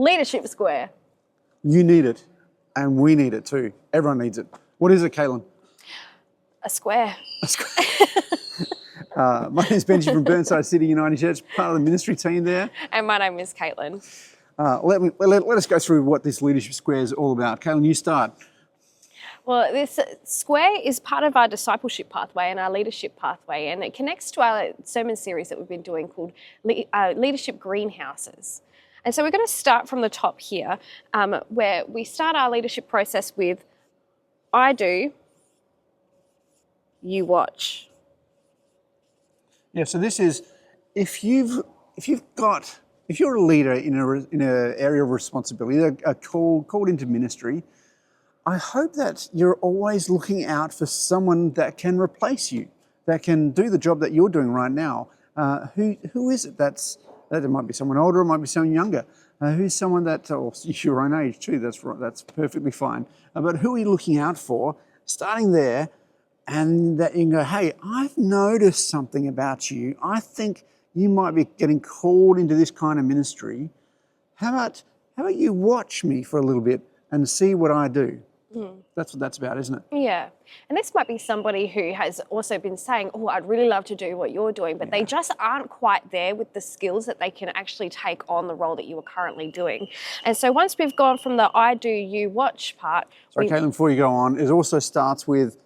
Leadership square. You need it, and we need it too. Everyone needs it. What is it, Kaitlyn? A square. My name is Benji from Burnside City United Church, part of the ministry team there. And my name is Kaitlyn. Let us go through what this leadership square is all about. Kaitlyn, you start. Well, this square is part of our discipleship pathway and our leadership pathway, and it connects to our sermon series that we've been doing called Leadership Greenhouses. And so we're going to start from the top here, where we start our leadership process with, I do, you watch. Yeah, so this is, if you're a leader in an area of responsibility, called into ministry, I hope that you're always looking out for someone that can replace you, that can do the job that you're doing right now. Who is it? That might be someone older, it might be someone younger. Who's someone that, or your own age too, that's perfectly fine. But who are you looking out for? Starting there, and that you can go, hey, I've noticed something about you. I think you might be getting called into this kind of ministry. How about you watch me for a little bit and see what I do? That's what that's about, isn't it? Yeah. And this might be somebody who has also been saying, oh, I'd really love to do what you're doing, but they just aren't quite there with the skills that they can actually take on the role that you are currently doing. And so once we've gone from the I do, you watch part. Sorry, Kaitlyn, before you go on, it also starts with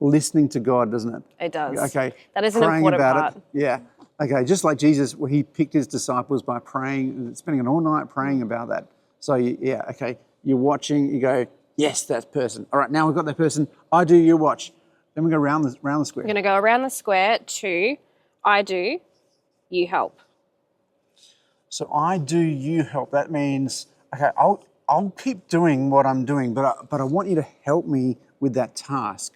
listening to God, doesn't it? It does. Okay. That is an praying important about part. it. Yeah. Okay. Just like Jesus, he picked his disciples by praying, spending an all night praying about that. So yeah, okay. You're watching. You go, yes, that person. All right. Now we've got that person. I do. You watch. Then we go around the square. We're going to go around the square to I do, you help. So I do. You help. That means okay. I'll keep doing what I'm doing, but I want you to help me with that task.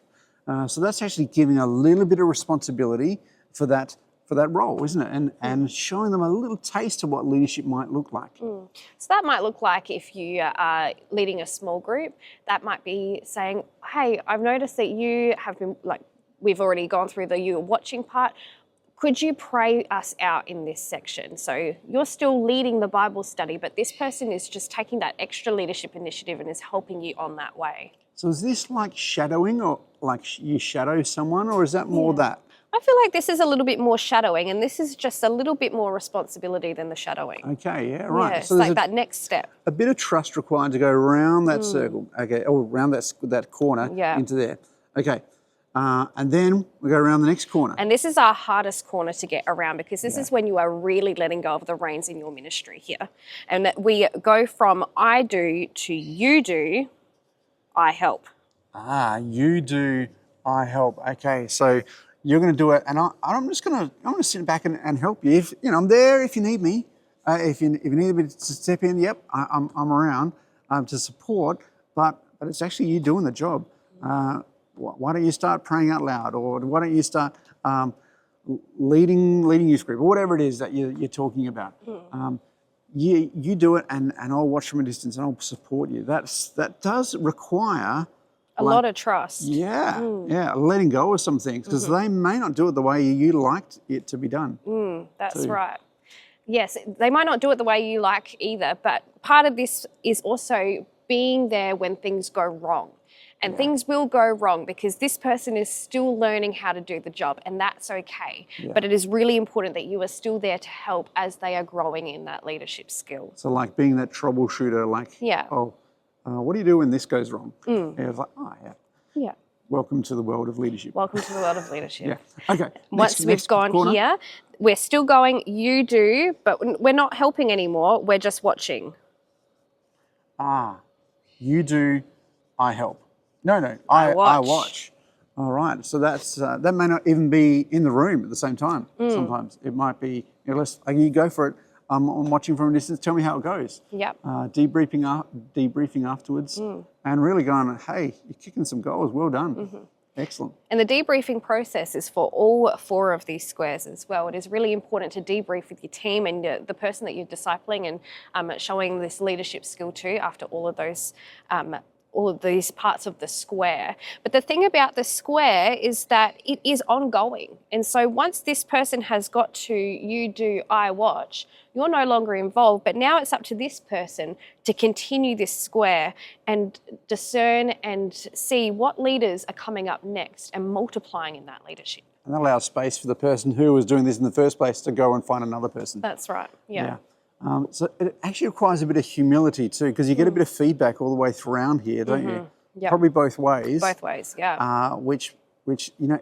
So that's actually giving a little bit of responsibility for that role, isn't it? And showing them a little taste of what leadership might look like. So that might look like if you are leading a small group, that might be saying, hey, I've noticed that you have been, like, we've already gone through the you watching part. Could you pray us out in this section? So you're still leading the Bible study, but this person is just taking that extra leadership initiative and is helping you on that way. So is this like shadowing, or like you shadow someone, or is that more that? I feel like this is a little bit more shadowing, and this is just a little bit more responsibility than the shadowing. Okay, yeah, right. Yeah, so it's like that next step. A bit of trust required to go around that circle, okay, or around that corner into there. Okay, and then we go around the next corner. And this is our hardest corner to get around, because this is when you are really letting go of the reins in your ministry here. And that we go from I do to you do, I help. You do, I help. Okay, so you're going to do it, and I'm going to sit back and help you. If I'm there if you need me. If you need me to step in, yep, I'm around to support. But it's actually you doing the job. Why don't you start praying out loud, or why don't you start leading youth group, or whatever it is that you're talking about. You do it, and I'll watch from a distance, and I'll support you. That does require a lot of trust. Yeah, letting go of some things, because they may not do it the way you liked it to be done. That's right. Yes, they might not do it the way you like either, but part of this is also being there when things go wrong. And things will go wrong because this person is still learning how to do the job, and that's okay. But it is really important that you are still there to help as they are growing in that leadership skill. So like being that troubleshooter, like, what do you do when this goes wrong? It's like, Yeah. Welcome to the world of leadership. Welcome to the world of leadership. Okay. Once we've gone corner. Here, we're still going, you do, but we're not helping anymore. We're just watching. You do, I help. No, I watch. All right. So that's that may not even be in the room at the same time. Sometimes it might be, you go for it. I'm watching from a distance. Tell me how it goes. Yep. Debriefing afterwards, and really going, hey, you're kicking some goals. Well done. Excellent. And the debriefing process is for all 4 of these squares as well. It is really important to debrief with your team and the person that you're discipling and showing this leadership skill to after all of those all of these parts of the square. But the thing about the square is that it is ongoing. And so once this person has got to you do, I watch, you're no longer involved, but now it's up to this person to continue this square and discern and see what leaders are coming up next and multiplying in that leadership. And that allows space for the person who was doing this in the first place to go and find another person. That's right, yeah. So it actually requires a bit of humility too, because you get a bit of feedback all the way around here, don't you? Yep. Probably both ways. Both ways, yeah. Which you know,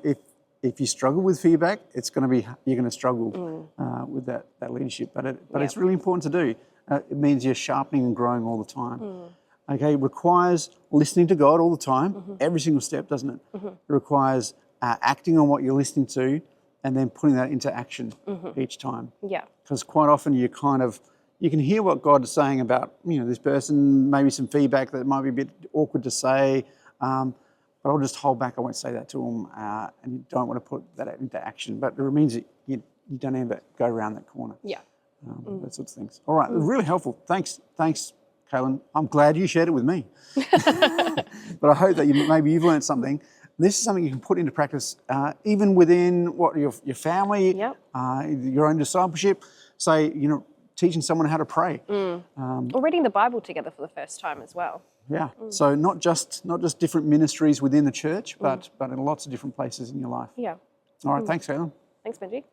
if you struggle with feedback, you're going to struggle with that leadership. But it's really important to do. It means you're sharpening and growing all the time. Okay, it requires listening to God all the time, every single step, doesn't it? It requires acting on what you're listening to, and then putting that into action each time. Yeah. Because quite often you can hear what God is saying about, you know, this person, maybe some feedback that might be a bit awkward to say, but I'll just hold back. I won't say that to them, and you don't want to put that into action. But it means that you don't ever go around that corner. Yeah. Those sorts of things. All right, really helpful. Thanks, Kaitlyn. I'm glad you shared it with me. But I hope that maybe you've learned something. This is something you can put into practice even within your family, your own discipleship. Say, you know, teaching someone how to pray. Or reading the Bible together for the first time as well. Yeah. So not just different ministries within the church, but in lots of different places in your life. Yeah. All right. Thanks, Kaitlyn. Thanks, Benji.